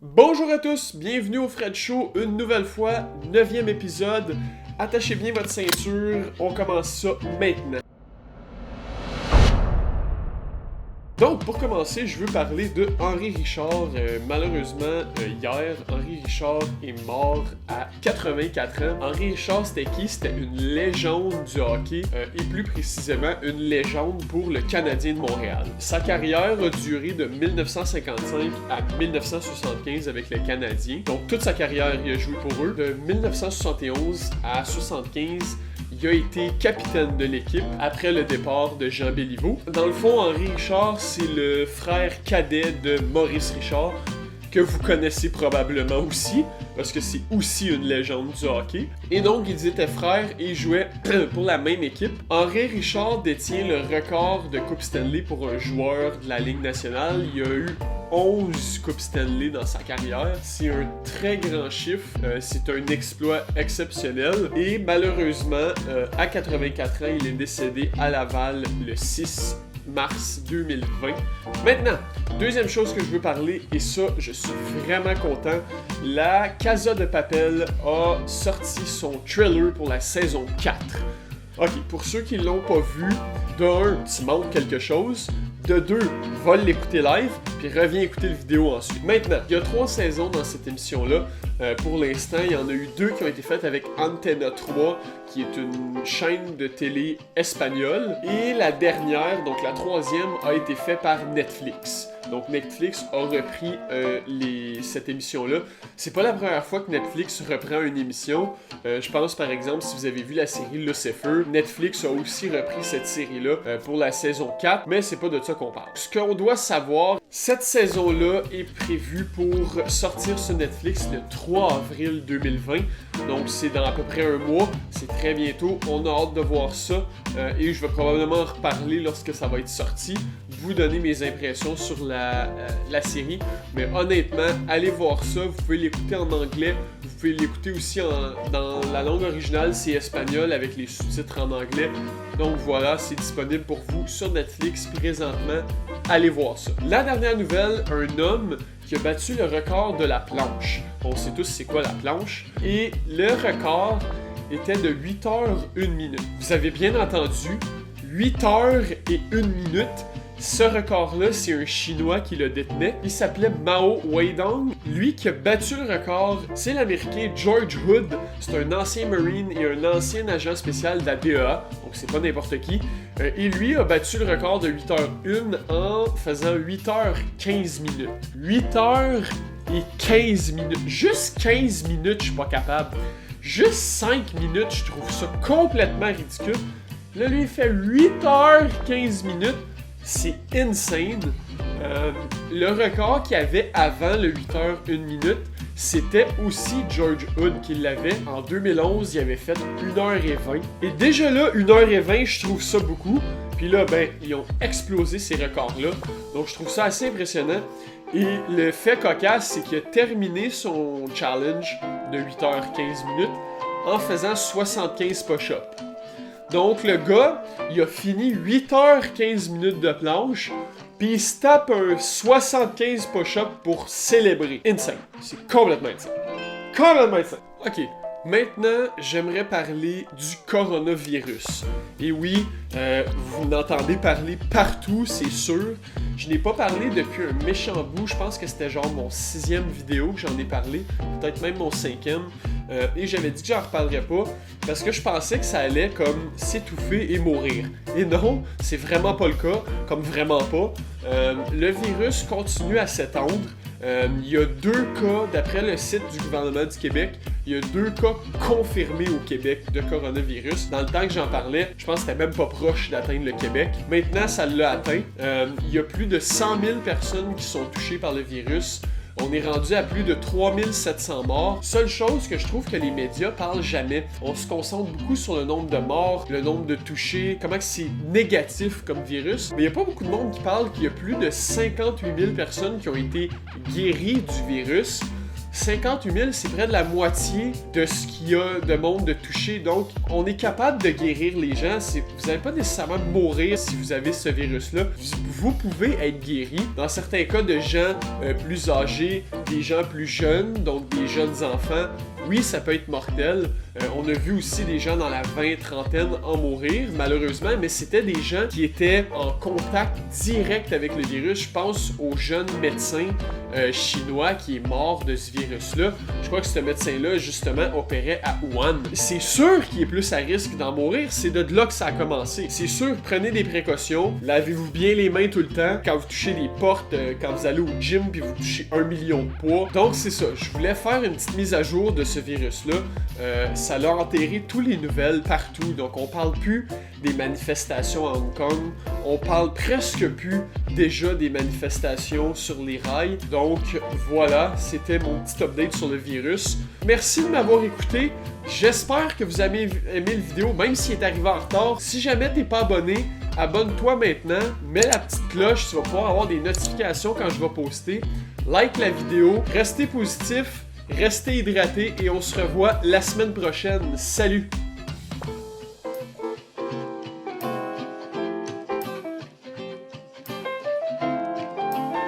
Bonjour à tous, bienvenue au Fred Show, une nouvelle fois, 9e épisode. Attachez bien votre ceinture, on commence ça maintenant. Donc, pour commencer, je veux parler de Henri Richard. Malheureusement, hier, Henri Richard est mort à 84 ans. Henri Richard, c'était qui? C'était une légende du hockey, et plus précisément, une légende pour le Canadien de Montréal. Sa carrière a duré de 1955 à 1975 avec le Canadien. Donc, toute sa carrière, il a joué pour eux. De 1971 à 1975, il a été capitaine de l'équipe après le départ de Jean Béliveau. Dans le fond, Henri Richard, c'est le frère cadet de Maurice Richard, que vous connaissez probablement aussi, parce que c'est aussi une légende du hockey. Et donc, ils étaient frères et jouaient pour la même équipe. Henri Richard détient le record de Coupe Stanley pour un joueur de la Ligue nationale. Il a eu 11 Coupes Stanley dans sa carrière. C'est un très grand chiffre. C'est un exploit exceptionnel. Et malheureusement, à 84 ans, il est décédé à Laval le 6 mars 2020. Maintenant, deuxième chose que je veux parler, et ça, je suis vraiment content, la Casa de Papel a sorti son trailer pour la saison 4. Ok, pour ceux qui l'ont pas vu, de 1, tu manques quelque chose. De 2, va l'écouter live, puis reviens écouter la vidéo ensuite. Maintenant, il y a 3 saisons dans cette émission-là. Pour l'instant, il y en a eu 2 qui ont été faites avec Antena 3, qui est une chaîne de télé espagnole. Et la dernière, donc la 3e, a été faite par Netflix. Donc Netflix a repris cette émission-là. C'est pas la première fois que Netflix reprend une émission. Je pense par exemple, si vous avez vu la série Lucifer, Netflix a aussi repris cette série-là pour la saison 4, mais c'est pas de ça qu'on parle. Ce qu'on doit savoir, cette saison-là est prévue pour sortir sur Netflix le 3 avril 2020. Donc c'est dans à peu près un mois, c'est très bientôt. On a hâte de voir ça et je vais probablement en reparler lorsque ça va être sorti, vous donner mes impressions sur la série. Mais honnêtement, allez voir ça, vous pouvez l'écouter en anglais, vous pouvez l'écouter aussi dans la langue originale, c'est espagnol avec les sous-titres en anglais. Donc voilà, c'est disponible pour vous sur Netflix présentement. Allez voir ça. La dernière nouvelle, un homme qui a battu le record de la planche. On sait tous c'est quoi la planche. Et le record était de 8 heures 1 minute. Vous avez bien entendu, 8 heures et 1 minute. Ce record-là, c'est un Chinois qui le détenait. Il s'appelait Mao Weidong. Lui qui a battu le record, c'est l'Américain George Hood. C'est un ancien Marine et un ancien agent spécial de la DEA. Donc c'est pas n'importe qui. Et lui a battu le record de 8h01 en faisant 8h15 minutes. 8h et 15 minutes. Juste 15 minutes, je suis pas capable. Juste 5 minutes, je trouve ça complètement ridicule. Là, lui, il fait 8h15 minutes. C'est insane. Le record qu'il y avait avant le 8h1 minute, c'était aussi George Hood qui l'avait. En 2011, il avait fait 1h20. Et déjà là, 1h20, je trouve ça beaucoup. Puis là, ils ont explosé ces records-là. Donc, je trouve ça assez impressionnant. Et le fait cocasse, c'est qu'il a terminé son challenge de 8h15 minutes en faisant 75 push-ups. Donc, le gars, il a fini 8h15 minutes de planche, puis il se tape un 75 push-up pour célébrer. Insane. C'est complètement insane. Complètement insane. Ok. Maintenant, j'aimerais parler du coronavirus. Et oui, vous l'entendez parler partout, c'est sûr. Je n'ai pas parlé depuis un méchant bout. Je pense que c'était genre mon 6e vidéo que j'en ai parlé. Peut-être même mon 5e. Et j'avais dit que j'en reparlerais pas parce que je pensais que ça allait comme s'étouffer et mourir. Et non, c'est vraiment pas le cas. Comme vraiment pas. Le virus continue à s'étendre. Il y a 2 cas, d'après le site du gouvernement du Québec, il y a 2 cas confirmés au Québec de coronavirus. Dans le temps que j'en parlais, je pense que c'était même pas proche d'atteindre le Québec. Maintenant, ça l'a atteint. Il y a plus de 100 000 personnes qui sont touchées par le virus. On est rendu à plus de 3700 morts. Seule chose que je trouve que les médias parlent jamais. On se concentre beaucoup sur le nombre de morts, le nombre de touchés, comment que c'est négatif comme virus. Mais il n'y a pas beaucoup de monde qui parle qu'il y a plus de 58 000 personnes qui ont été guéries du virus. 58 000, c'est près de la moitié de ce qu'il y a de monde de touché. Donc, on est capable de guérir les gens. Vous n'allez pas nécessairement mourir si vous avez ce virus-là. Vous pouvez être guéri. Dans certains cas de gens plus âgés, des gens plus jeunes, donc des jeunes enfants, oui, ça peut être mortel. On a vu aussi des gens dans la trentaine en mourir, malheureusement, mais c'était des gens qui étaient en contact direct avec le virus. Je pense au jeune médecin chinois qui est mort de ce virus-là. Je crois que ce médecin-là, justement, opérait à Wuhan. C'est sûr qu'il est plus à risque d'en mourir, c'est de là que ça a commencé. C'est sûr, prenez des précautions, lavez-vous bien les mains tout le temps, quand vous touchez les portes, quand vous allez au gym, puis vous touchez 1 million de poids. Donc c'est ça, je voulais faire une petite mise à jour de ce virus-là. Ça l'a enterré toutes les nouvelles partout, donc on parle plus des manifestations à Hong Kong, on parle presque plus déjà des manifestations sur les rails. Donc voilà, c'était mon petit update sur le virus. Merci de m'avoir écouté. J'espère que vous avez aimé le vidéo, même s'il est arrivé en retard. Si jamais t'es pas abonné, abonne-toi maintenant, mets la petite cloche, tu vas pouvoir avoir des notifications quand je vais poster. Like la vidéo, restez positif, restez hydraté et on se revoit la semaine prochaine. Salut!